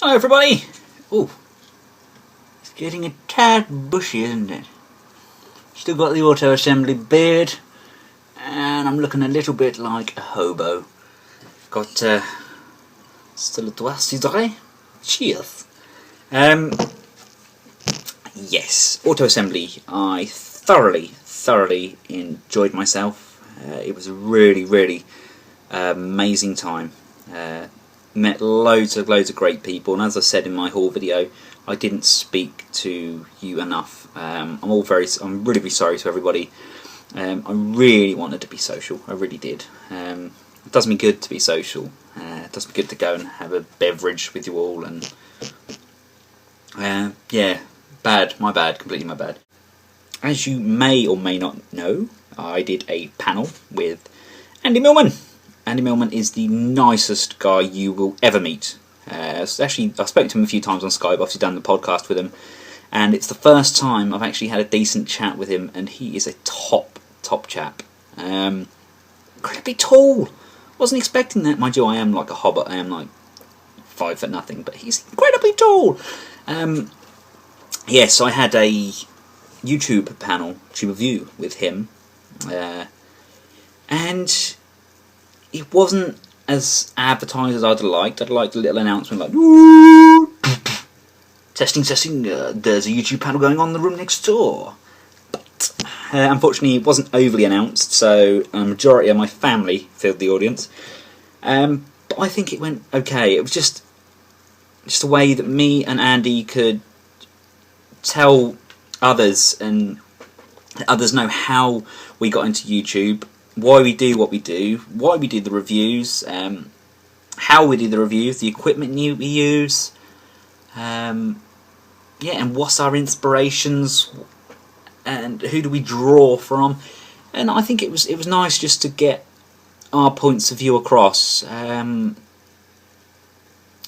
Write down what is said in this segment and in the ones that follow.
Hello everybody! Oh, it's getting a tad bushy, isn't it? Still got the auto assembly beard, and I'm looking a little bit like a hobo. Got still a doigt cidre. Cheers! Yes, auto assembly. I thoroughly enjoyed myself. It was a really amazing time. Met loads of great people, and as I said in my haul video, I didn't speak to you enough. I'm really sorry to everybody. I really wanted to be social. I really did. It does me good to be social. It does me good to go and have a beverage with you all. And yeah, my bad, completely my bad. As you may or may not know, I did a panel with Andy Millman. Andy Millman is the nicest guy you will ever meet. Actually, I spoke to him a few times on Skype. I've obviously done the podcast with him, and it's the first time I've actually had a decent chat with him, and he is a top chap. Incredibly tall. Wasn't expecting that. Mind you, I am like a hobbit. I am like 5 foot nothing, but he's incredibly tall. Yes, I had a YouTube panel to review with him, and it wasn't as advertised as I'd liked. I'd liked a little announcement like, testing, there's a YouTube panel going on in the room next door. But unfortunately it wasn't overly announced, so a majority of my family filled the audience. But I think it went okay. It was just a way that me and Andy could tell others and let others know how we got into YouTube, why we do what we do, why we do the reviews, how we do the reviews, the equipment we use, and what's our inspirations, and who do we draw from. And I think it was nice just to get our points of view across. Yeah,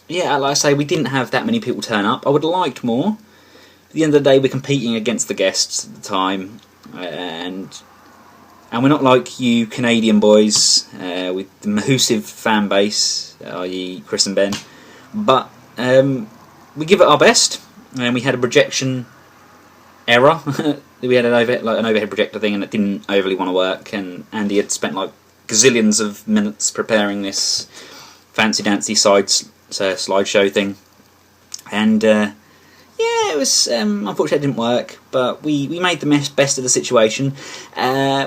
like I say, we didn't have that many people turn up. I would have liked more. At the end of the day, we're competing against the guests at the time, and we're not like you Canadian boys with the massive fan base, i.e. Chris and Ben, but we give it our best, and we had a projection error. We had an overhead projector thing, and it didn't overly want to work, and Andy had spent like gazillions of minutes preparing this fancy dancy slideshow thing, and yeah, it was unfortunately it didn't work, but we made the best of the situation.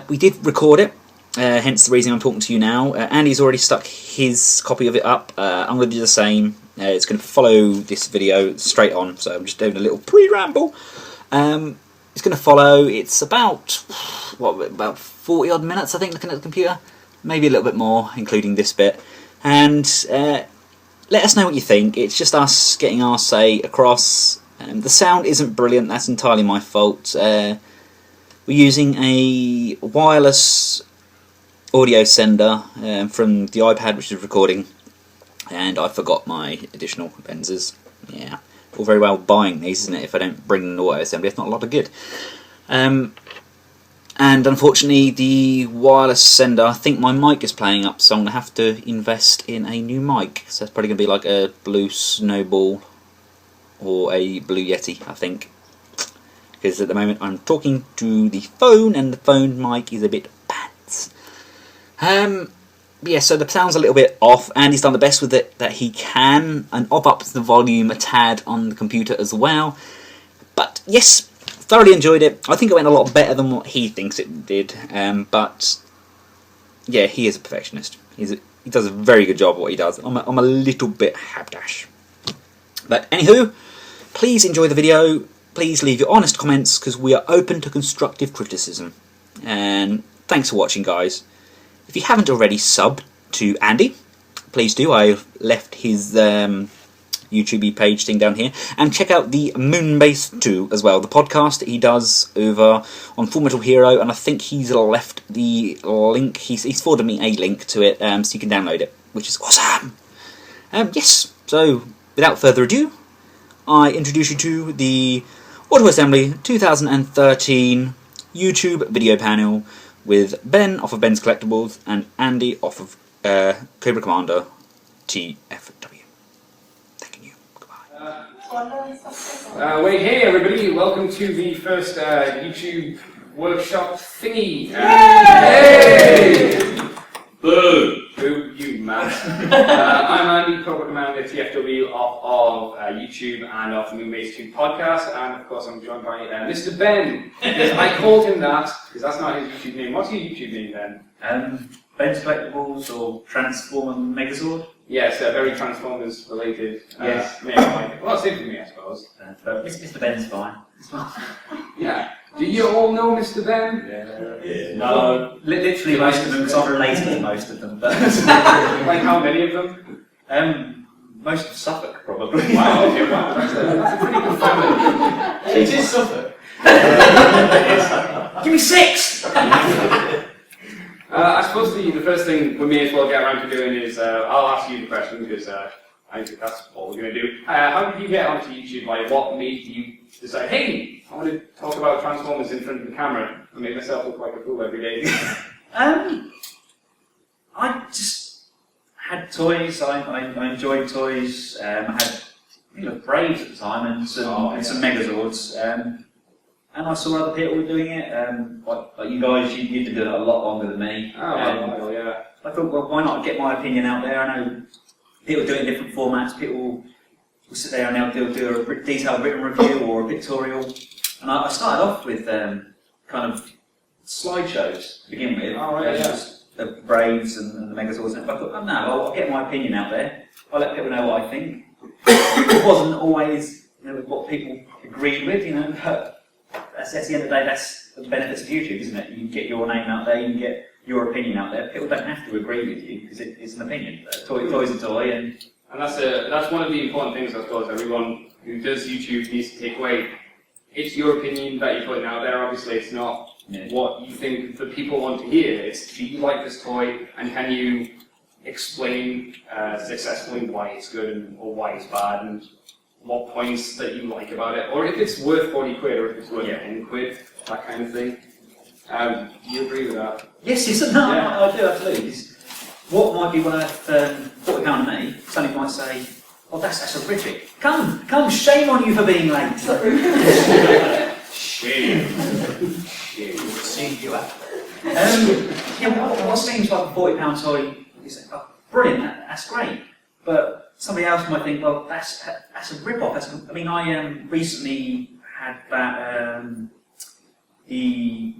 We did record it, hence the reason I'm talking to you now. Andy's already stuck his copy of it up. I'm going to do the same. It's going to follow this video straight on, so I'm just doing a little pre-ramble. It's going to follow. It's about 40 odd minutes, I think, looking at the computer, maybe a little bit more, including this bit. And let us know what you think. It's just us getting our say across. The sound isn't brilliant, that's entirely my fault. We're using a wireless audio sender from the iPad which is recording, and I forgot my additional lenses. Yeah, all very well buying these, isn't it, if I don't bring an audio assembly, it's not a lot of good. And unfortunately the wireless sender, I think my mic is playing up, so I'm going to have to invest in a new mic. So it's probably going to be like a Blue Snowball or a Blue Yeti, I think, because at the moment I'm talking to the phone and the phone mic is a bit pants. Yeah, so the sound's a little bit off. Andy's done the best with it that he can, and upped the volume a tad on the computer as well. But yes, thoroughly enjoyed it. I think it went a lot better than what he thinks it did, but yeah, he is a perfectionist. He does a very good job at what he does. I'm a little bit habdash. But anywho, please enjoy the video, please leave your honest comments, because we are open to constructive criticism. And thanks for watching, guys. If you haven't already subbed to Andy, please do. I've left his YouTube page thing down here. And check out the Moonbase 2 as well, the podcast that he does over on Full Metal Hero, and I think he's left the link, he's forwarded me a link to it, so you can download it, which is awesome. Yes, so without further ado, I introduce you to the Auto Assembly 2013 YouTube video panel with Ben off of Benscollectables and Andy off of Cobra Commander TFW. Thank you. Goodbye. Wait, hey everybody, welcome to the first YouTube workshop thingy. Yay! Boo! Boo, you man. I'm Andy, Cobra Commander, TFW of YouTube and of the Moonbase 2 podcast, and of course I'm joined by Mr. Ben. I called him that, because that's not his YouTube name. What's your YouTube name then? Benscollectables or Transformer Megazord? Yes, very Transformers related. Yes. Well, same for me, I suppose. But Mr. Ben's fine. It's fine. Yeah. Do you all know Mr. Ben? Yeah. No, literally most of them, because I'm related to most of them. But Like how many of them? most of Suffolk, probably. Wow, okay, wow. That's a pretty good family. It is Suffolk. Give me 6! I suppose the first thing we may as well get around to doing is I'll ask you the question because I think that's what we're going to do. How did you get onto YouTube? Like, what made you decide, hey, I want to talk about Transformers in front of the camera and make myself look like a fool every day? I just had toys. I enjoyed toys. I had Braves at the time and some Megazords. And I saw other people were doing it, like you guys, you did it a lot longer than me. Oh, yeah. I thought, well, why not get my opinion out there? I know people do it in different formats. People will sit there and they'll do a detailed written review or a pictorial. And I started off with kind of slideshows to begin with. Oh, right, just the Braves and the Megazords. And I thought, oh no, I'll get my opinion out there. I'll let people know what I think. It wasn't always what people agreed with, but that's at the end of the day, that's the benefits of YouTube, isn't it? You can get your name out there, you can get your opinion out there. People don't have to agree with you because it's an opinion. Toy's a toy, and that's one of the important things I suppose everyone who does YouTube needs to take away. It's your opinion that you're putting out there. Obviously, it's not what you think the people want to hear. It's, do you like this toy, and can you explain successfully why it's good or why it's bad, and what points that you like about it, or if it's worth 40 quid or if it's worth 10 quid, that kind of thing. Do you agree with that? Yes, no, yeah. I do absolutely. What might be worth £40 to me, somebody might say, "Oh, that's horrific. Come, shame on you for being late." Shame. We'll see you out. What seems like a £40 toy, you say, "Oh, brilliant, that's great," but somebody else might think, well, that's a rip-off. I recently had that the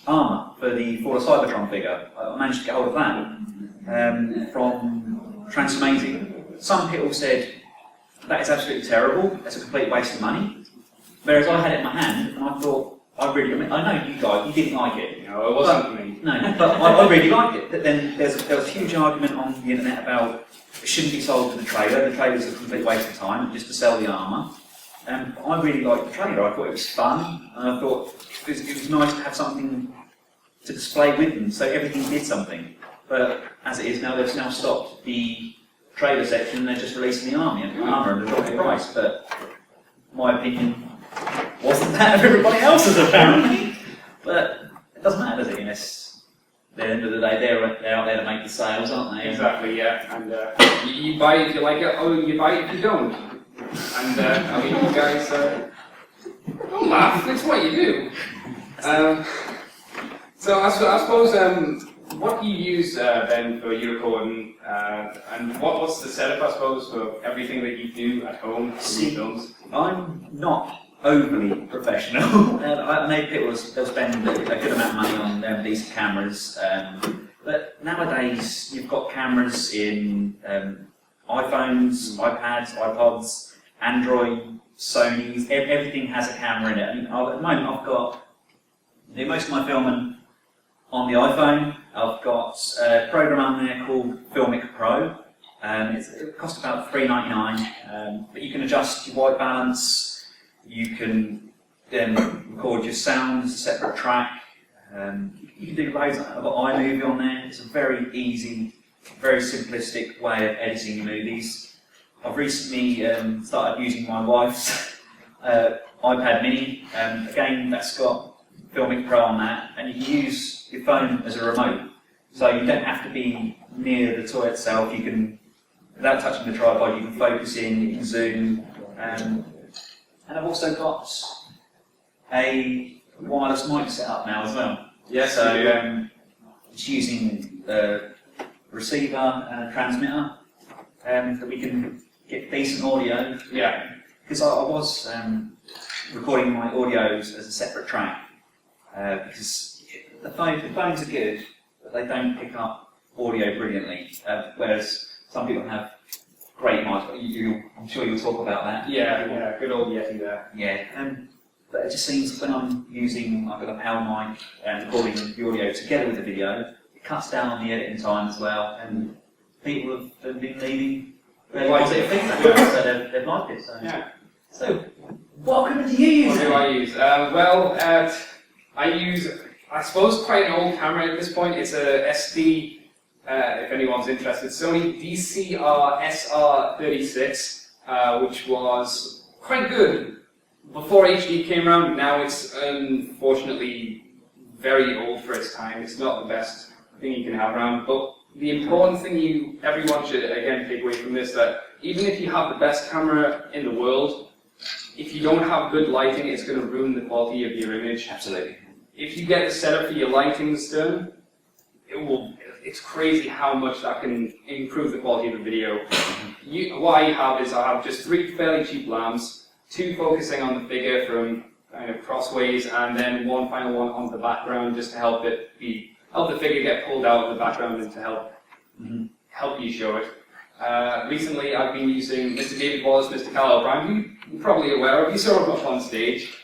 armour for the Fall of Cybertron figure. I managed to get hold of that from Transformazing. Some people said that is absolutely terrible. That's a complete waste of money. Whereas I had it in my hand and I thought, I know you guys, you didn't like it. No, it wasn't for me. No, but I really liked it. But then there was a huge argument on the internet about it shouldn't be sold to the trailer. The trailer's a complete waste of time, just to sell the armour. I really liked the trailer. I thought it was fun, and I thought it was nice to have something to display with them, so everything did something. But as it is now, they've now stopped the trailer section, and they're just releasing the armour and the dropping price. But my opinion wasn't that of everybody else's, apparently. But it doesn't matter, does it? Unless at the end of the day, they're out there to make the sales, aren't they? Exactly, yeah. And you buy it if you like it, or you buy it if you don't. And you guys, don't laugh. It's what you do. So I suppose, what do you use then for your recording, and what's the setup, I suppose, for everything that you do at home for your films? I'm not overly professional. I know people they'll spend a good amount of money on these cameras, but nowadays you've got cameras in iPhones, iPads, iPods, Android, Sony's. Everything has a camera in it. At the moment, I've got most of my filming on the iPhone. I've got a program on there called Filmic Pro. It costs about $3.99, but you can adjust your white balance. You can then record your sound as a separate track. You can do loads. I've got iMovie on there. It's a very easy, very simplistic way of editing movies. I've recently started using my wife's iPad mini. Again, that's got Filmic Pro on that, and you can use your phone as a remote. So you don't have to be near the toy itself. You can, without touching the tripod, you can focus in, you can zoom, And I've also got a wireless mic set up now as well. Yes, so it's using a receiver and a transmitter that we can get decent audio. Yeah. Because I was recording my audios as a separate track because the phones are good, but they don't pick up audio brilliantly. Whereas some people have great mics. I'm sure you'll talk about that. Yeah, good old Yeti there. Yeah, but it just seems when I'm using, I've got a PAL mic and recording the audio together with the video, it cuts down on the editing time as well, and people have been leaving really positive feedback, so they've liked it. So. Yeah. So, what equipment do you use? What do I use? I use, I suppose, quite an old camera at this point. It's a SD, if anyone's interested, Sony DCR SR36, which was quite good before HD came around. Now it's unfortunately very old for its time. It's not the best thing you can have around, but the important thing everyone should, again, take away from this, that even if you have the best camera in the world, if you don't have good lighting, it's going to ruin the quality of your image. Absolutely. If you get the setup for your lightings done, it's crazy how much that can improve the quality of the video. What I have is I have just 3 fairly cheap lamps, 2 focusing on the figure from kind of crossways, and then 1 final one on the background just to help the figure get pulled out of the background and to help you show it. Recently, I've been using Mr. David Wallace, Mr. Cal O'Brien, who you're probably aware of. You saw him up on stage.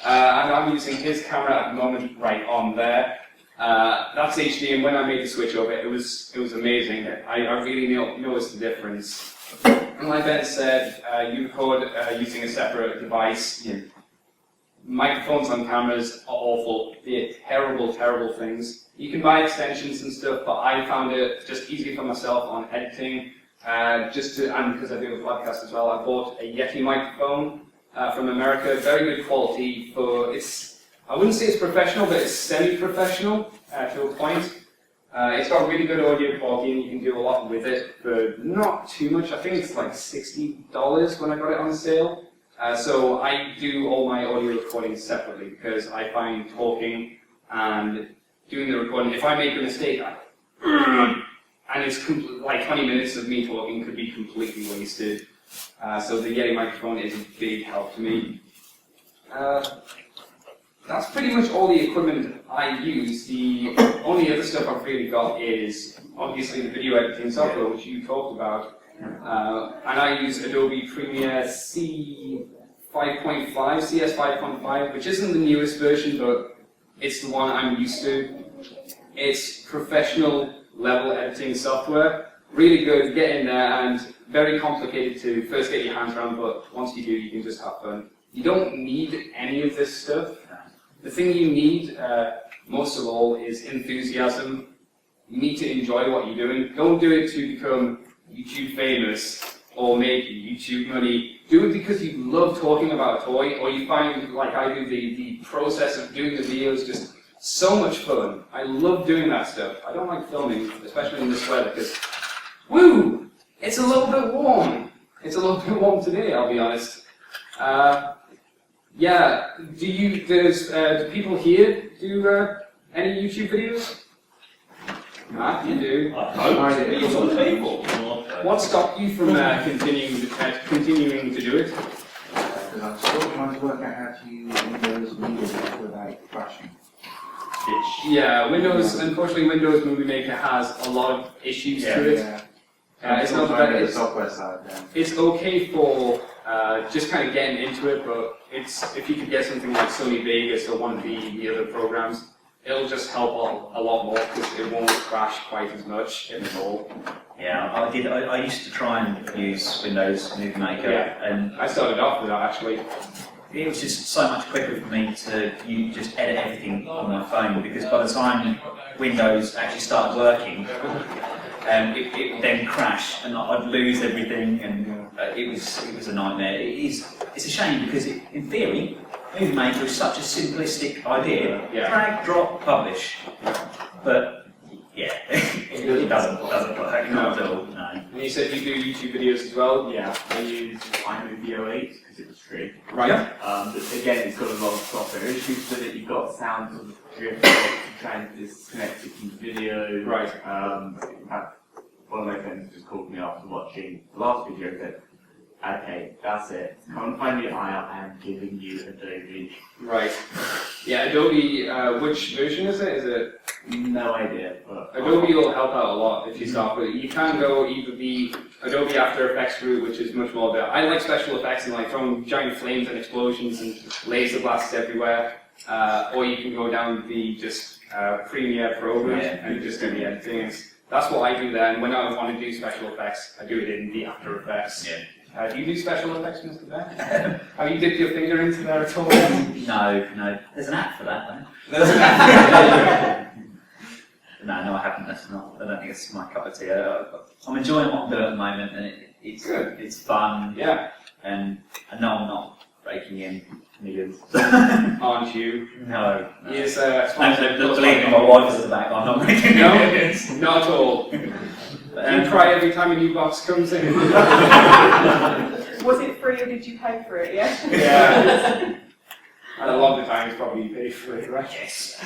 And I'm using his camera at the moment right on there. That's HD, and when I made the switch over, it was amazing. I really noticed the difference. And like Ben said, you record using a separate device. Yeah. Microphones on cameras are awful. They're terrible, terrible things. You can buy extensions and stuff, but I found it just easier for myself on editing. And because I do a podcast as well, I bought a Yeti microphone from America. Very good quality I wouldn't say it's professional, but it's semi-professional to a point. It's got really good audio quality, and you can do a lot with it for not too much. I think it's like $60 when I got it on sale. So I do all my audio recording separately because I find talking and doing the recording, if I make a mistake, and it's like 20 minutes of me talking could be completely wasted. So the Yeti microphone is a big help to me. That's pretty much all the equipment I use. The only other stuff I've really got is obviously the video editing software, which you talked about. And I use Adobe Premiere CS5.5, which isn't the newest version, but it's the one I'm used to. It's professional level editing software. Really good, get in there, and very complicated to first get your hands around, but once you do, you can just have fun. You don't need any of this stuff. The thing you need, most of all, is enthusiasm. You need to enjoy what you're doing. Don't do it to become YouTube famous or make YouTube money. Do it because you love talking about a toy, or you find, like I do, the process of doing the videos just so much fun. I love doing that stuff. I don't like filming, especially in this weather, because, woo, it's a little bit warm. It's a little bit warm today, I'll be honest. Yeah, do people here do any YouTube videos? You do. What stopped you from continuing to do it? Because I'm still trying to work out how to use Windows Movie Maker without crashing. Yeah, unfortunately, Windows Movie Maker has a lot of issues to it. It's not the software side then. It's okay for just kind of getting into it, but if you could get something like Sony Vegas or one of the other programs, it'll just help a lot more because it won't crash quite as much, if at all. Yeah, I used to try and use Windows Movie Maker, and I started off with that actually. It was just so much quicker for me to just edit everything on my phone, because by the time Windows actually started working, it would then crash and I'd lose everything, and it was a nightmare. It's a shame because in theory, Movie Maker is such a simplistic idea. Drag, drop, publish. But yeah, it doesn't work. Not at all. No. And you said you do YouTube videos as well? Yeah. I use iMovie 08 because it was free. Right. But again, it's got a lot of software issues with it. You've got sound sort of drift, trying to disconnect it from the video. Right. In fact, one of my friends just called me after watching the last video and said, okay, that's it. Come and find me I am giving you Adobe. Right. Yeah, Adobe, which version is it? Is it? No idea. But Adobe will help out a lot if you start with it. You can go either the Adobe After Effects route, which is much more better. I like special effects and like throwing giant flames and explosions and laser blasts everywhere. Or you can go down the just Premiere Pro route and just do the editing. That's what I do there. And when I want to do special effects, I do it in the After Effects. Yeah. Do you do special effects, Mr. Beck? Have you dipped your finger into there at all? No. There's an app for that, though. No, I haven't. That's not. I don't think it's my cup of tea. I'm enjoying what I'm doing at the moment, and it's good. It's fun. Yeah. And I know I'm not breaking in millions. Aren't you? No. Yes. Believe me, my wife is at the back. I'm not breaking in millions. No, not at all. You cry every time a new box comes in. Was it free or did you pay for it? Yeah. Yeah. And a lot of the time it's probably paid for it, right? Yes.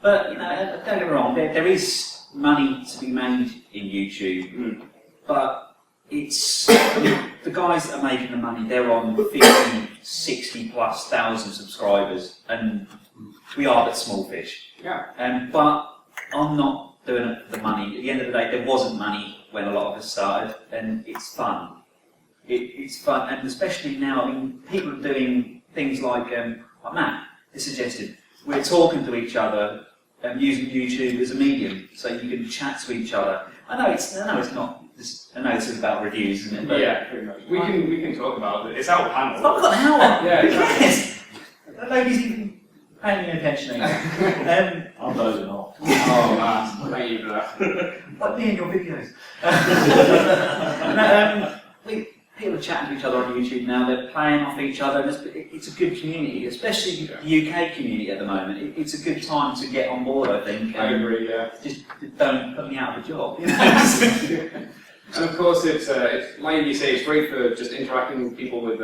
But don't get me wrong. There is money to be made in YouTube, but it's the guys that are making the money. They're on 50, 60 plus thousand subscribers, and we are but small fish. Yeah. But I'm not doing it for the money. At the end of the day, there wasn't money when a lot of us started, and it's fun. It's fun, and especially now, I mean, people are doing things like Matt has suggested. We're talking to each other and using YouTube as a medium, so you can chat to each other. I know it's not. I know it's about reviews, isn't it? But yeah, pretty much. We can talk about it. It's our panel. I've got an hour. Yeah, exactly. Yes. Nobody's even paying any attention anymore. I'm dozing off. Oh man, thank you for that. Like me in your videos. People are chatting to each other on YouTube now. They're playing off each other. And it's a good community, especially the UK community at the moment. It's a good time to get on board, I think. I agree. Yeah. Just don't put me out of a job. You know? And of course, it's like you say, it's great for just interacting with people with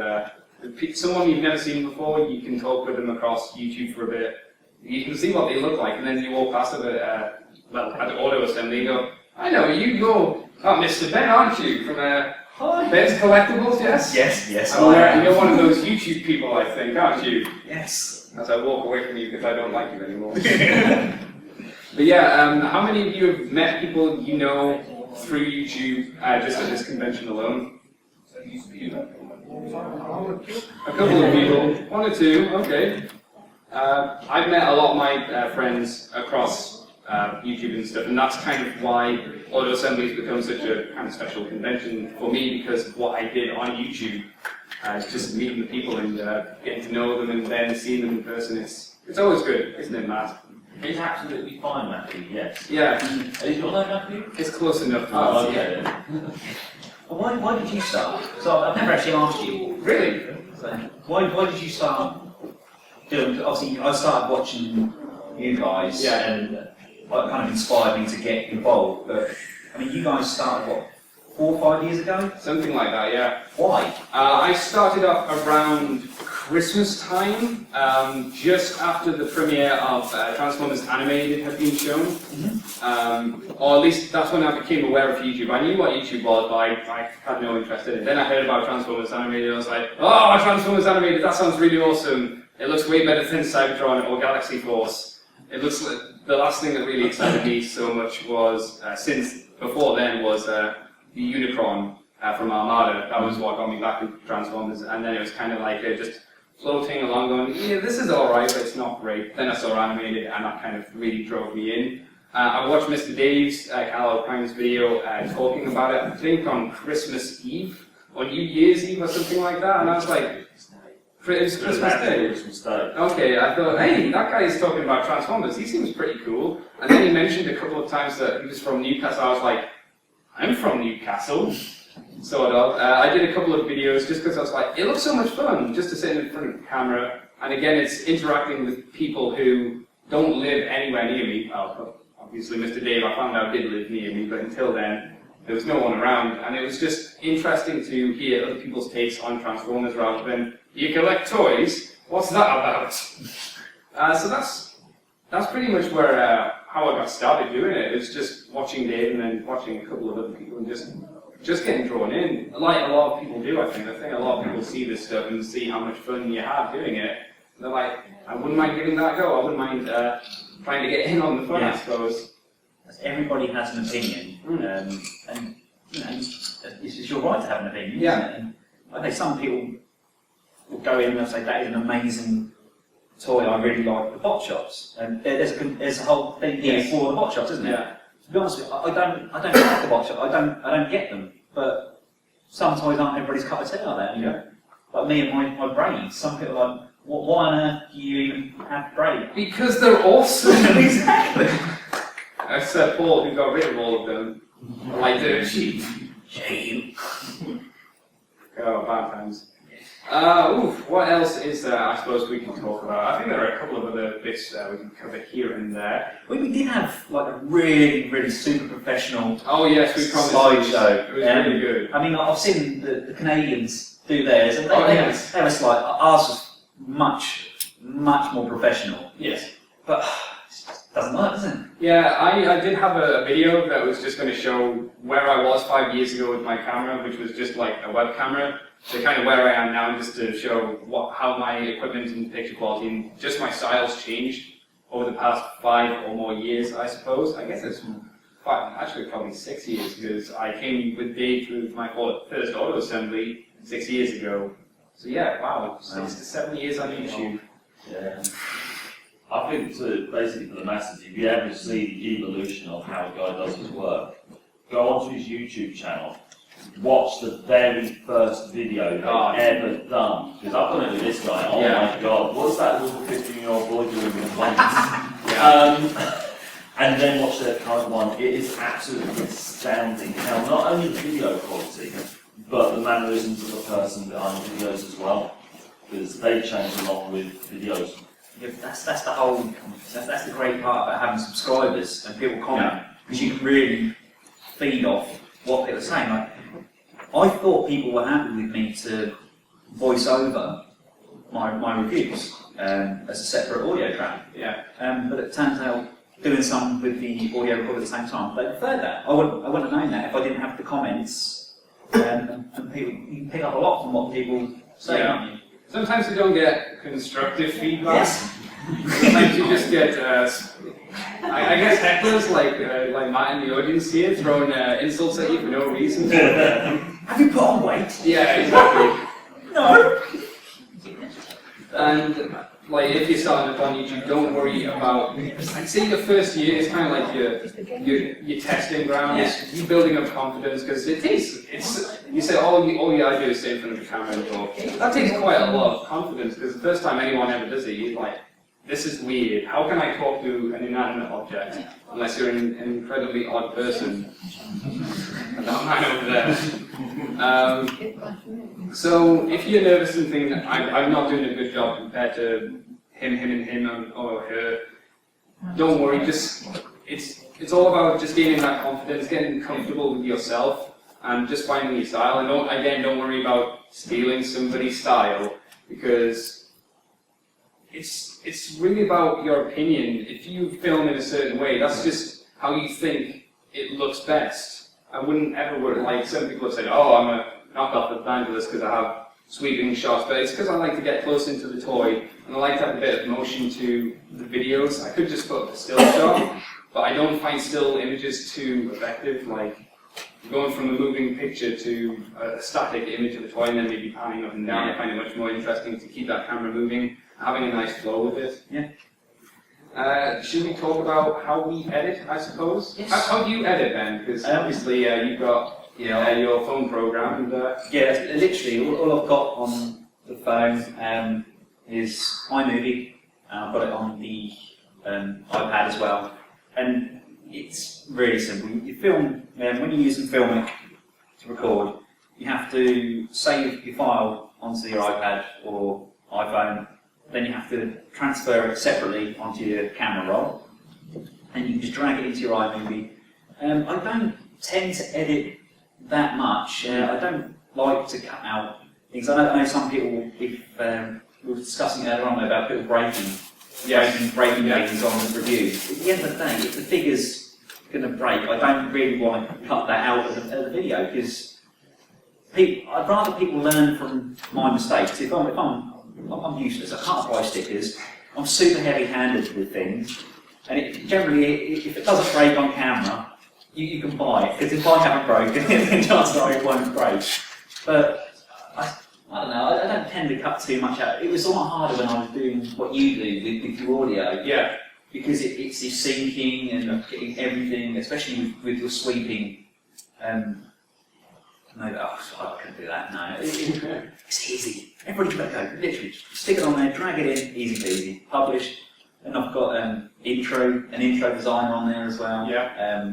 someone you've never seen before. You can talk with them across YouTube for a bit. You can see what they look like, and then you walk past at the auto assembly and go, "I know you. You're Mr. Ben, aren't you? From Benscollectables, yes? Yes. You're one of those YouTube people, I think, aren't you? Yes. As I walk away from you because I don't like you anymore. But yeah, how many of you have met people you know through YouTube just at this convention alone? A couple of people, one or two, okay. I've met a lot of my friends across YouTube and stuff, and that's kind of why Auto Assembly has become such a kind of special convention for me, because of what I did on YouTube, just meeting the people and getting to know them and then seeing them in person. It's always good, isn't it, Matt? It's absolutely fine, Matthew, yes. Yeah. Is your name Matthew? It's close enough. Oh, okay. Why did you start? So I've never actually asked you. Really? So why did you start doing? Obviously, I started watching you guys, and it kind of inspired me to get involved. But I mean, you guys started what, 4 or 5 years ago? Something like that, yeah. Why? I started off around Christmas time, just after the premiere of Transformers Animated had been shown. Or at least that's when I became aware of YouTube. I knew what YouTube was, but I had no interest in it. Then I heard about Transformers Animated and I was like, oh, Transformers Animated, that sounds really awesome. It looks way better than Cybertron or Galaxy Force. It looks like the last thing that really excited me so much was, since before then, was the Unicron from Armada. That was what got me back into Transformers, and then it was kind of like just floating along going, yeah, this is alright, but it's not great. Then I saw Animated, and that kind of really drove me in. I watched Mr. Dave's, Cal O'Prime's video talking about it, I think on Christmas Eve, or New Year's Eve or something like that, and I was like, it was Christmas Day. Christmas Day. Okay, I thought, hey, that guy is talking about Transformers, he seems pretty cool. And then he mentioned a couple of times that he was from Newcastle. I was like, I'm from Newcastle, sort of. I did a couple of videos just because I was like, it looks so much fun just to sit in front of the camera. And again, it's interacting with people who don't live anywhere near me. Well, obviously Mr. Dave, I found out, did live near me, but until then, there was no one around, and it was just interesting to hear other people's takes on Transformers rather than, you collect toys? What's that about? So that's pretty much where how I got started doing it. It was just watching Dave and then watching a couple of other people and just getting drawn in, like a lot of people do, I think. I think a lot of people see this stuff and see how much fun you have doing it. They're like, I wouldn't mind giving that a go. I wouldn't mind trying to get in on the fun, I suppose. Everybody has an opinion, and you know, it's your right to have an opinion. Yeah. Isn't it? And I think some people will go in and they'll say that is an amazing toy. I really like the bot shops, and there's a whole thing here for the bot shops, isn't it? Yeah. To be honest with you, I don't like the bot shop. I don't get them, but some toys aren't everybody's cup of tea, are they? Yeah. Like me and my braids. Some people are like, why on earth do you even have braids? Because they're awesome! Exactly. Except Paul, who got rid of all of them. Like dirt cheap. Shame. Oh, bad times. What else is there I suppose we can talk about? I think there are a couple of other bits we can cover here and there. We did have like a really, really super professional Oh yes, we promised. slideshow. It was really good. I mean, I've seen the Canadians do theirs, and yes. they were like, ours was much more professional. Yes. But it just doesn't work, does it? Yeah, I did have a video that was just going to show where I was 5 years ago with my camera, which was just like a web camera. So kind of where I am now, just to show how my equipment and picture quality and just my styles changed over the past 5 or more years, I suppose. I guess it's actually probably 6 years, because I came with Dave with my first auto assembly 6 years ago. So yeah, wow, 6 to 7 years on YouTube. Yeah. I think basically for the masses, if you ever see the evolution of how a guy does his work, go onto his YouTube channel, watch the very first video they've ever done. Because I've done it with this guy, oh my god, what's that little 15-year-old boy doing with once? And then watch their current one. It is absolutely astounding how not only the video quality, but the mannerisms of the person behind the videos as well. Because they change along with videos. Yeah, that's the great part about having subscribers and people comment, because you can really feed off what people are saying. Like, I thought people were happy with me to voice over my reviews as a separate audio track. Yeah. But it turns out doing some with the audio record at the same time, they preferred that. I wouldn't have known that if I didn't have the comments, and people, you can pick up a lot from what people say, can't you? Sometimes you don't get constructive feedback. Yes. Sometimes you just get, I guess, hecklers like Matt in the audience here throwing insults at you for no reason. Have you put on weight? Yeah, exactly. No. And like, if you're starting up on YouTube, don't worry about. I'd say the first year is kind of like your testing ground. It's you building up confidence, because it's. You say, all you gotta do is sit in front of the camera and talk. That takes quite a lot of confidence, because the first time anyone ever does it, you're like, this is weird. How can I talk to an inanimate object unless you're an incredibly odd person? And that man over there. So if you're nervous and think I'm not doing a good job compared to him, or her, don't worry. Just it's all about just gaining that confidence, getting comfortable with yourself, and just finding your style. And don't worry about stealing somebody's style, because it's really about your opinion. If you film in a certain way, that's just how you think it looks best. I wouldn't ever worry, like some people have said, oh, I'm a knockoff evangelist because I have sweeping shots, but it's because I like to get close into the toy, and I like to have a bit of motion to the videos. I could just put up a still shot, but I don't find still images too effective. Like going from a moving picture to a static image of the toy and then maybe panning up and down, I find it much more interesting to keep that camera moving, having a nice flow with it. Yeah. Should we talk about how we edit, I suppose? Yes. How do you edit, Ben? Because obviously you've got your phone program. And, Yeah, literally all I've got on the phone is iMovie, and I've got it on the iPad as well. And it's really simple. You film, when you're using Filmic to record, you have to save your file onto your iPad or iPhone, then you have to transfer it separately onto your camera roll, and you can just drag it into your iMovie. I don't tend to edit that much. I don't like to cut out things. I know some people, if we were discussing earlier on about people breaking things on the review. At the end of the day, if the figure's going to break, I don't really want to cut that out of the video, because I'd rather people learn from my mistakes. If I'm useless, I can't apply stickers, I'm super heavy-handed with things, and generally, if it doesn't break on camera, you can buy it, because if I haven't broken it, then chances are it won't break. But I don't know, I don't tend to cut too much out. It was a lot harder when I was doing what you do with your audio. Yeah. Because it's your syncing and getting everything, especially with your sweeping. No, I couldn't do that, no. It's easy. Everybody can go, literally, stick it on there, drag it in, easy peasy, publish. And I've got an intro designer on there as well. Yeah.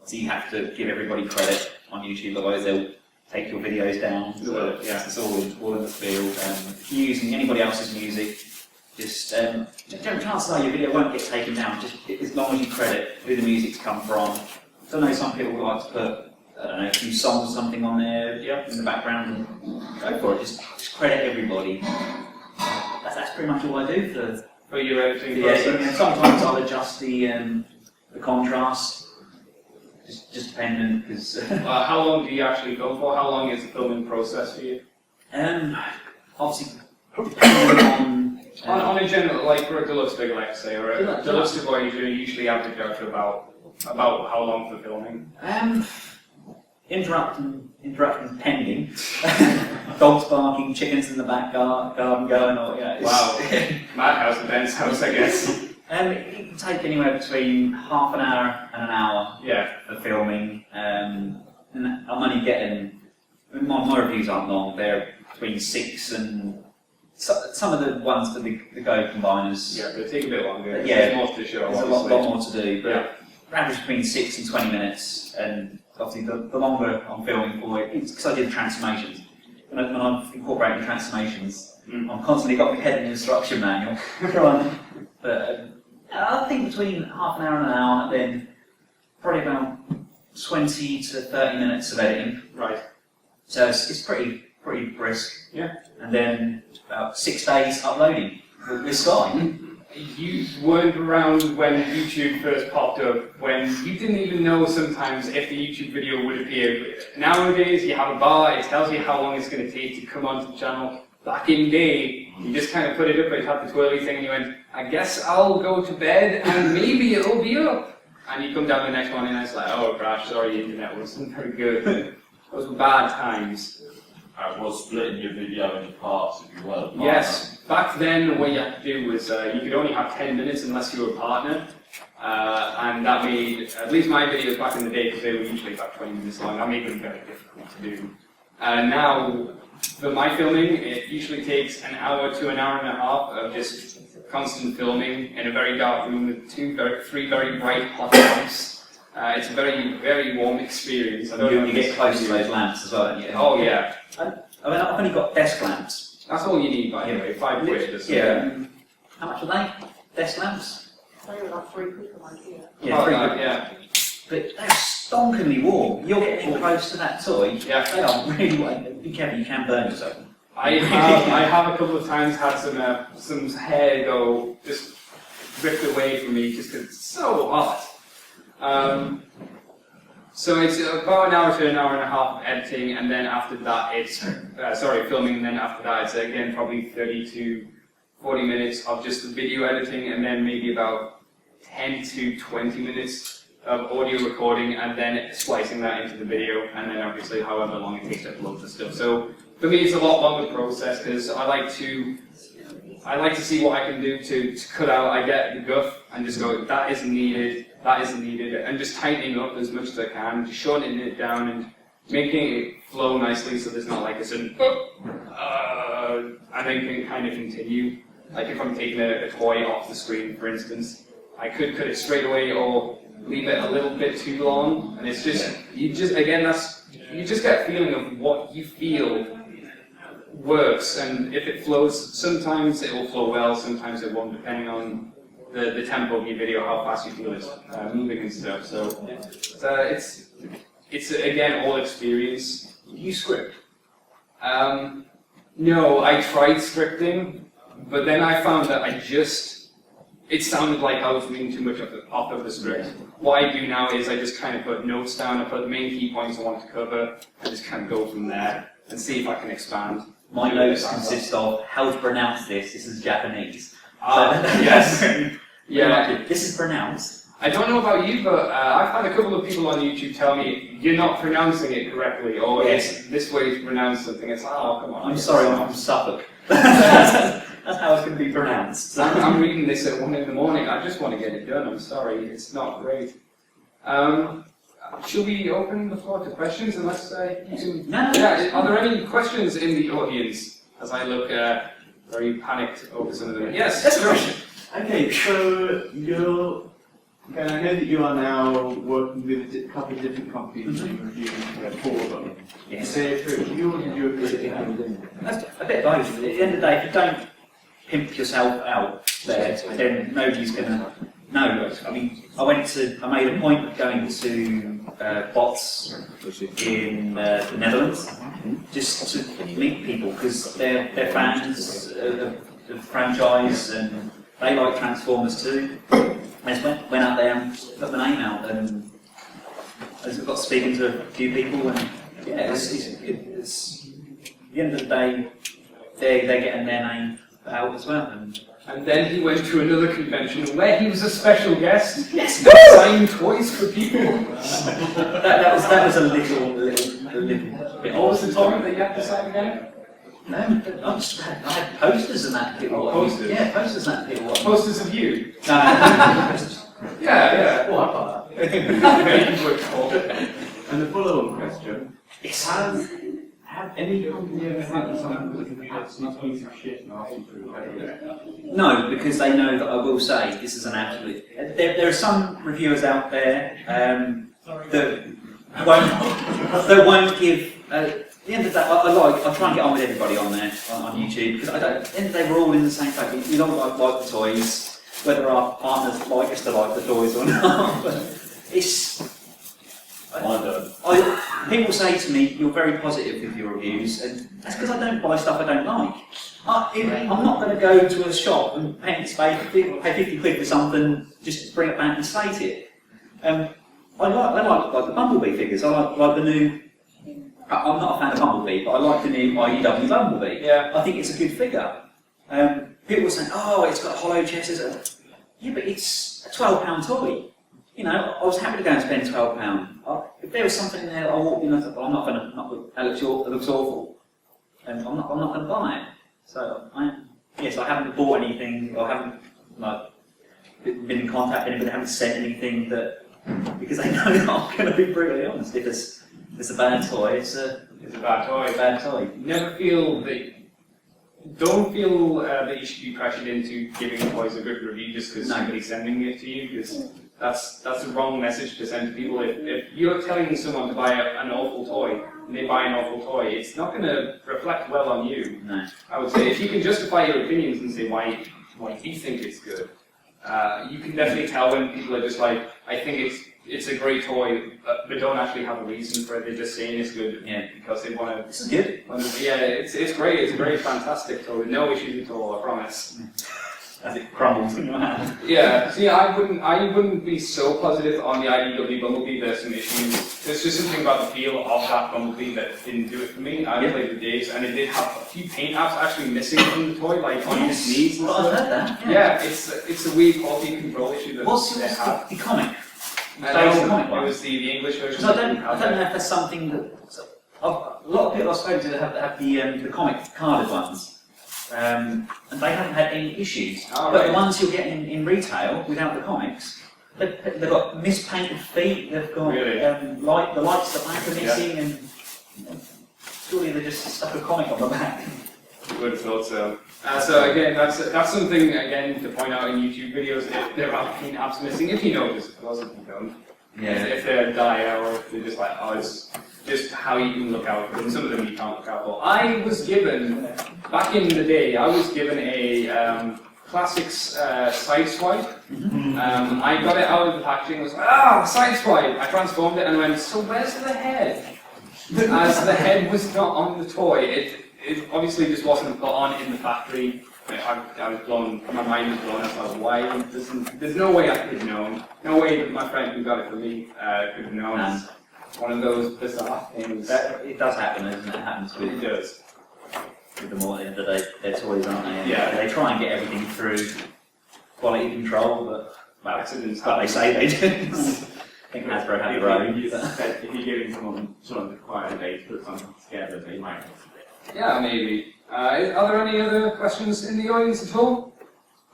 So you have to give everybody credit on YouTube, otherwise they'll take your videos down. So Yeah. it's all in the field. If you're using anybody else's music, just chances are your video won't get taken down, just as long as you credit who the music's come from. So I know some people like to put, I don't know, a few songs or something on there in the background, and go for it, just credit everybody. That's pretty much all I do For your editing yeah, process. and sometimes I'll adjust the contrast, just dependent, because How long do you actually film for? How long is the filming process for you? obviously depending On a general, like for a deluxe figure, let's say, or a Deluxe. deluxe figure, you usually average out to about how long for filming? interrupting pending, dogs barking, chickens in the back garden going, or Wow, madhouse and Ben's house, I guess. it can take anywhere between half an hour and an hour Yeah. for filming, and I'm only getting, my reviews aren't long, they're between 6 and some of the ones for the Go combiners. Yeah, they take a bit longer. Yeah, There's more to the show. There's a obviously. lot more to do, but Yeah. average between 6 and 20 minutes, and obviously the longer I'm filming for it, it's because I did transformations. When I'm incorporating transformations, I'm constantly got my head in the instruction manual. But I think between half an hour and an hour, and then probably about 20 to 30 minutes of editing. Right. So it's pretty brisk. Yeah. And then about 6 days uploading with Sky. You weren't around when YouTube first popped up, when you didn't even know sometimes if the YouTube video would appear. Nowadays, you have a bar, it tells you how long it's going to take to come onto the channel. Back in the day, you just kind of put it up, it had the twirly thing, and you went, I guess I'll go to bed and maybe it'll be up. And you come down the next morning and it's like, oh gosh, sorry, the internet wasn't very good. Those were bad times. I was splitting your video into parts if you were. Yes, back then what you had to do was you could only have 10 minutes unless you were a partner, and that made, at least my videos back in the day, because they were usually about 20 minutes long, that made them very difficult to do. Now, for my filming, it usually takes an hour to an hour and a half of just constant filming in a very dark room with three very bright hot lamps. It's a very, very warm experience. I don't know You if get it's- close to those lamps as well, don't you? Oh yeah. I mean, I've only got desk lamps. That's all you need, by the way, £5 or something. Yeah. How much are they? Desk lamps? They were like £3 from IKEA. Yeah, Oh, pretty yeah, good. yeah. But they're stonkingly warm. You're getting close to that toy. Yeah. They are really warm. Be careful, you can burn yourself. I have a couple of times had some hair go just ripped away from me just because it's so hot. So it's about an hour to an hour and a half of editing, and then after that it's filming, and then after that it's again probably 30 to 40 minutes of just the video editing, and then maybe about 10 to 20 minutes of audio recording, and then splicing that into the video, and then obviously however long it takes to upload the stuff. So for me, it's a lot longer process because I like to see what I can do to cut out. I get the guff and just go, that isn't needed, and just tightening up as much as I can, just shortening it down and making it flow nicely so there's not like a sudden and then can kind of continue. Like if I'm taking a toy off the screen, for instance, I could cut it straight away or leave it a little bit too long, and it's just you just get a feeling of what you feel works, and if it flows, sometimes it will flow well, sometimes it won't, depending on the tempo of your video, how fast you feel it's moving and stuff. So it's it's again all experience. You script. No, I tried scripting, but then I found that it sounded like I was reading too much off of the script. What I do now is I just kind of put notes down, I put the main key points I want to cover, and just kind of go from there and see if I can expand. My notes consist of how to pronounce this. This is Japanese. Yes. Yeah. This is pronounced. I don't know about you, but I've had a couple of people on YouTube tell me you're not pronouncing it correctly, or it's this way to pronounce something. It's like, oh, come on. I'm sorry, I'm from Suffolk. That's how it's going to be pronounced. I'm reading this at 1 in the morning. I just want to get it done. I'm sorry, it's not great. Should we open the floor to questions? And let's say yeah. Are there any questions in the audience? As I look very panicked over some of them. Yes. That's a question. Okay, so I know that you are now working with a couple of different companies and reviewing 4 of them. Yes. So you agree? That's a bit of both. At the end of the day, if you don't pimp yourself out there, then nobody's going to know. I mean, I made a point of going to bots in the Netherlands just to meet people because they're fans of the franchise and they like Transformers too. I just went out there and put my name out and I just got speaking to a few people and yeah, it's at the end of the day, they're getting their name out as well. And then he went to another convention where he was a special guest. Yes, signed toys for people. that was a little bit. What was the toy that you had to sign again? No, I had posters and that. People posters? Yeah, posters and that. People Posters of you? No. Yeah. Well, Very good call. And the follow-on question, yes. have any company ever had something that an absolute piece of shit and asked you to replace it? No, because they know that I will say this is an absolute. There are some reviewers out there that won't give. At the end of the day, I try and get on with everybody on there on YouTube because at the end of the day we're all in the same place. We don't like the toys, whether our partners like us to like the toys or not. But it's. People say to me, "You're very positive with your reviews," and that's because I don't buy stuff I don't like. I'm not going to go to a shop and pay 50 quid for something just to bring it back and slate it. I like the Bumblebee figures. I like the new. I'm not a fan of Bumblebee, but I like the new IDW Bumblebee. Yeah. I think it's a good figure. People are saying, "Oh, it's got hollow chests." Yeah, but it's a £12 toy. You know, I was happy to go and spend £12. If there was something in there that I walked in and I thought, well, I'm not going to, that looks awful, and I'm not going to buy it. So, I haven't bought anything, I haven't been in contact with anybody, I haven't said anything because they know that I'm going to be brutally honest. If it's a bad toy, it's a bad toy. Bad toy. Don't feel that you should be pressured into giving toys a good review just because somebody's sending it to you, because that's a wrong message to send to people. If you're telling someone to buy an awful toy, and they buy an awful toy, it's not going to reflect well on you. No. I would say if you can justify your opinions and say why you think it's good, you can definitely tell when people are just like, I think it's a great toy, but don't actually have a reason for it. They're just saying it's good because they want to. This is good. Yeah, it's great. It's a great, fantastic toy with no issues at all. I promise. As it crumbles in your hand. Yeah. See, I wouldn't be so positive on the IDW Bumblebee. There's some issues. There's just something about the feel of that Bumblebee that didn't do it for me. I played with Dave's, and it did have a few paint apps actually missing from the toy, like on his knees and stuff. I've heard that. Yeah, it's a weird quality control issue that they have. The comic? It was the English version. I don't know if that's something that a lot of people I've spoken to have the comic carded ones, and they haven't had any issues. But the ones you're getting in retail without the comics, they've got mispainted feet. They've got the lights at the back are missing, and surely they just stuck a comic on the back. I would have thought so. So again, that's something again to point out in YouTube videos. If there are paint apps missing, if you notice, of course, if you don't. Yeah. If they're dire or if they're just like, oh, it's just how you can look out for them. Some of them you can't look out for. I was given back in the day. I was given a classics side swipe. I got it out of the packaging, was like, side swipe! I transformed it and went, so where's the head? As the head was not on the toy. It obviously just wasn't put on in the factory. I was blown, my mind was blown. I was like, why? There's no way I could have known. No way that my friend who got it for me could have known. It's one of those bizarre things. It does happen, doesn't it? It happens with, It does. with them all at the end of the day. They're toys, aren't they? And Yeah. They try and get everything through quality control, but well, Accidents but they say they do. I think Hasbro have their own. If you're giving someone to acquire a day to put something together, they might not. Yeah, maybe. Are there any other questions in the audience at all?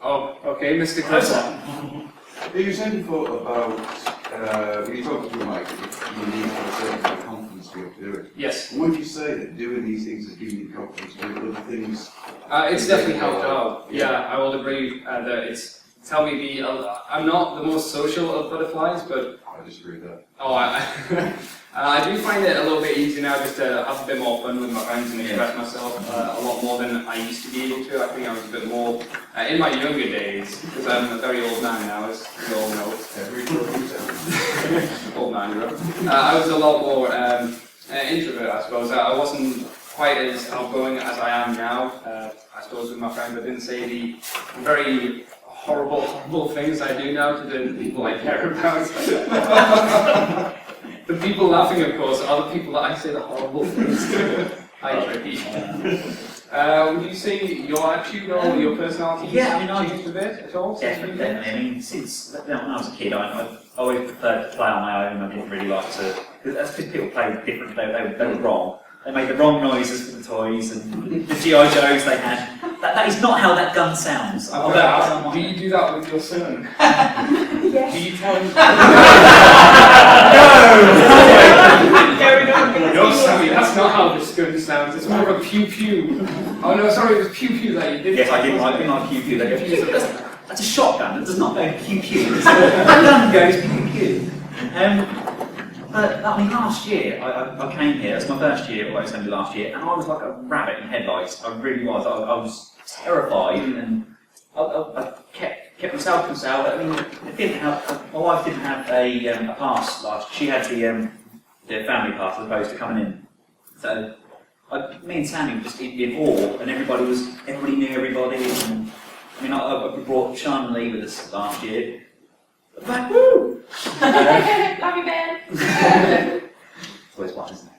Oh, okay, Mr. Closer. You said before about when you talk to your mic, you need to have a certain amount of confidence to be able to do it. Yes. Would you say that doing these things has given you confidence to do other things? It's definitely helped out. Yeah, I will agree that it's helped me be. I'm not the most social of butterflies, but I disagree with that. I do find it a little bit easier now just to have a bit more fun with my friends and express myself a lot more than I used to be able to. I think I was a bit more in my younger days, because I'm a very old man now, as you all know. Old man, you know. I was a lot more introvert, I suppose. I wasn't quite as outgoing as I am now. I suppose with my friends, I didn't say the very horrible things I do now to the people I care about. The people laughing, of course, are the people that I say the horrible things to. I repeat. Would you say your attitude or your personality has changed a bit at all? Definitely. I mean, since when I was a kid, I always preferred to play on my own. I didn't really like to. That's because people played different. They were wrong. They made the wrong noises for the toys and the G.I. Joes they had. That is not how that gun sounds. Do you do that with your son? Yes. Do you tell him? No, Sammy, that's not how this gun sounds. It's more of a pew pew. Oh no, sorry, it was pew pew that you did. Yes, I didn't like pew pew. That's a shotgun. It does not go pew pew. A gun goes pew pew. But I mean, last year I came here. It's my first year, well, it's only last year, and I was like a rabbit in headlights. I really was. I was terrified, and I kept myself to myself. I mean, it didn't have. My wife didn't have a pass last. She had the family pass as opposed to coming in. So me and Sammy were just in awe, and everybody knew everybody. And I mean, I brought Sean and Lee with us last year. But woo! Love you, Ben. It's always fun, isn't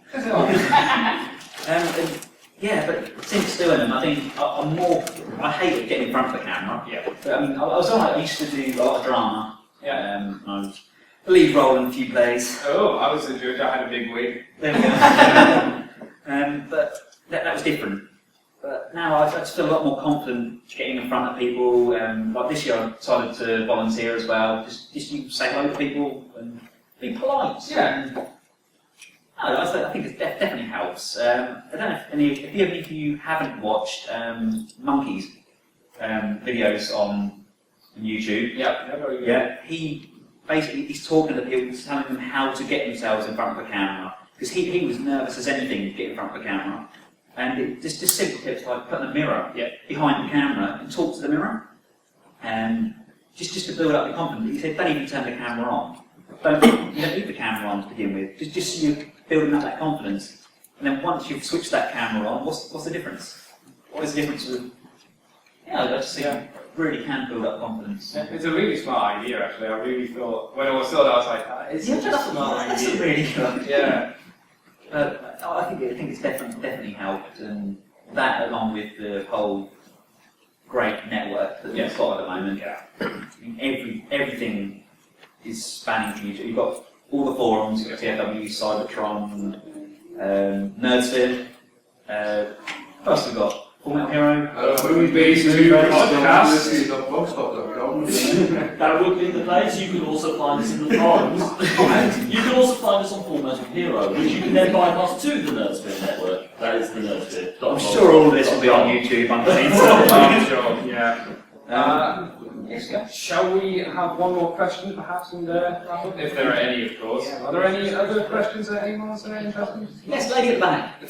it? Yeah, but since doing them, I think I'm more. I hate getting in front of the camera. Yeah. But I mean, I was alright. I used to do a lot of drama. Yeah. I was the lead role in a few plays. Oh, I was the judge. I had a big wig. There we go. But that was different. But now I just feel a lot more confident getting in front of people. Like this year, I decided to volunteer as well. Just you say hello to people and be polite. Yeah. No, I think it definitely helps. I don't know if any of you haven't watched Monkey's videos on YouTube. Yeah. He's talking to people, he's telling them how to get themselves in front of the camera. Because he was nervous as anything to get in front of the camera. And it just simple tips like putting a mirror behind the camera and talk to the mirror. And just to build up your confidence. He said, don't even turn the camera on. You don't need the camera on to begin with. Just so you're building up that confidence. And then once you've switched that camera on, what's the difference? What is the difference with... I just think it really can build up confidence. It's a really smart idea, actually. I really thought, when I was saw that, I was like, it's such a smart That's idea. really good. Yeah. I think it's definitely helped, and that along with the whole great network that we've got at the moment. Yeah. I mean, everything is spanning from YouTube. You've got all the forums, you've got TFW, Cybertron, Nerdsphere. What else have we got? Full Metal Hero. Movie-based podcast. That would be the place. You could also find us in the forums. And you can also find us on Full Metal Hero, which you can then bypass to the Nerdsphere network. That is the Nerdsphere. I'm sure all of this will be on YouTube. I'm sure, yeah. Shall we have one more question, perhaps, and wrap up? If there are any, of course. Are there any other questions that anyone wants to interesting? Yes, lady at the back.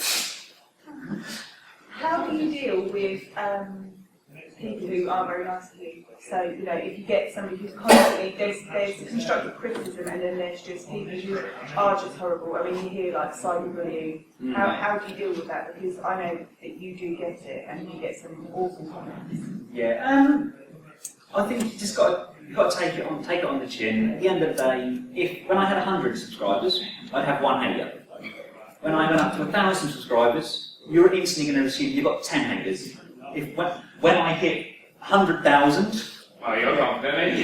How do you deal with people who aren't very nice to you. So, you know, if you get somebody who's constantly, there's constructive criticism and then there's just people who are just horrible. I mean, you hear like cyberbullying. How do you deal with that? Because I know that you do get it and you get some awful comments. Yeah, I think you just got to take it on the chin. At the end of the day, when I had 100 subscribers, I'd have one hater. When I went up to 1,000 subscribers, you're instantly going to assume you've got 10 haters. When I hit 100,000, well, you're confident,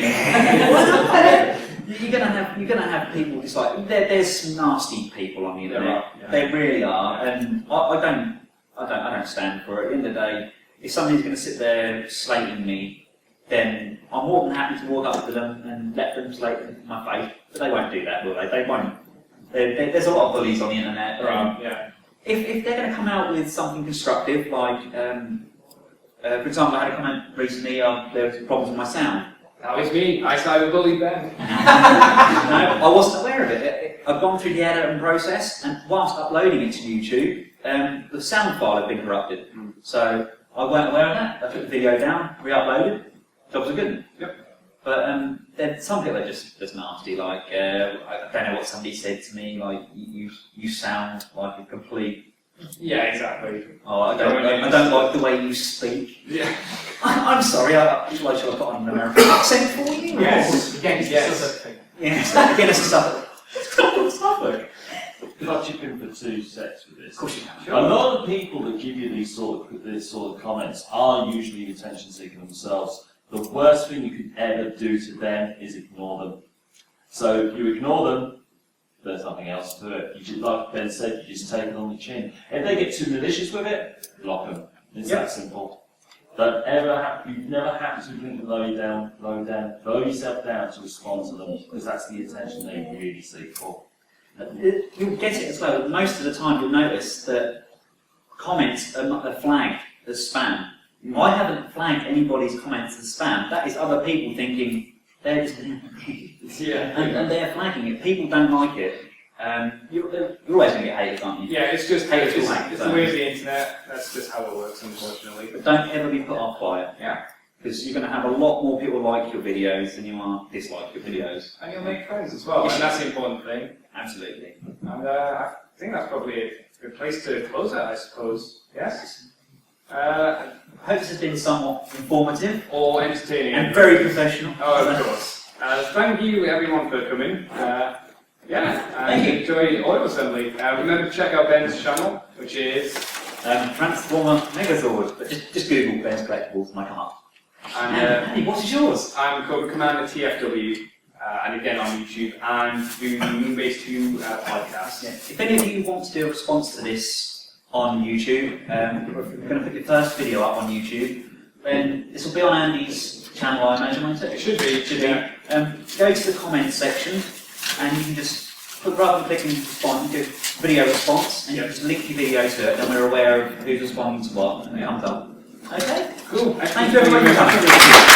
you're gonna have people just like there's some nasty people on the internet. They really are, and I don't stand for it. At the end of the day, if somebody's going to sit there slating me, then I'm more than happy to walk up to them and let them slate my face. But they won't do that, will they? They won't. There's a lot of bullies on the internet. If they're going to come out with something constructive, like for example, I had a comment recently. There was problems with my sound. That was me. I cyberbullied Ben. No, I wasn't aware of it. I've gone through the editing process, and whilst uploading it to YouTube, the sound file had been corrupted. So I weren't aware of that. I took the video down, re-uploaded. Jobs are good. Yep. But then some people are just nasty. Like I don't know what somebody said to me. Like you sound like a complete. Yeah, exactly. Oh, I don't like the way you speak. Yeah. I'm sorry. Shall I put on an American accent for you? Yes. Yes. Again, it's a Suffolk. It's Suffolk. Can I chip in for 2 secs with this? Of course you can. Sure. A lot of people that give you these sort of comments are usually attention seeking themselves. The worst thing you could ever do to them is ignore them. So if you ignore them, there's nothing else to it. You just, like Ben said, you just take it on the chin. If they get too malicious with it, block them. It's that simple. Don't ever you never have to lower yourself down to respond to them, because that's the attention they really seek for. You'll get it as well. Most of the time you'll notice that comments are flagged as spam. I haven't flagged anybody's comments as spam. That is other people thinking they're just and they're flagging it. People don't like it. You're always going to get haters, aren't you? Yeah, it's just haters. It's the way of the internet. That's just how it works, unfortunately. But don't ever be put off by it. Yeah. Because you're going to have a lot more people like your videos than you are dislike your videos. And you'll make friends as well, and that's the important thing. Absolutely. And I think that's probably a good place to close it, I suppose. Yes? I hope this has been somewhat informative. Or entertaining. And very professional. Oh, of course. Thank you, everyone, for coming. Thank you. Enjoy Audio Assembly. Remember to check out Ben's channel, which is... Transformer Megazord. But just Google Benscollectables and I come up. And hey, what's yours? I'm Cobra Commander TFW, and again on YouTube, and do the Moonbase 2 podcast. Yeah. If any of you want to do a response to this on YouTube, we're going to put your first video up on YouTube. Then this will be on Andy's channel, I imagine, won't it? It should be. It should be. Go to the comments section, and you can just put, rather than clicking respond, you do video response, and you just link your video to it, and we're aware of who's responding to what, and it comes up. Okay? Cool. Thank you very much.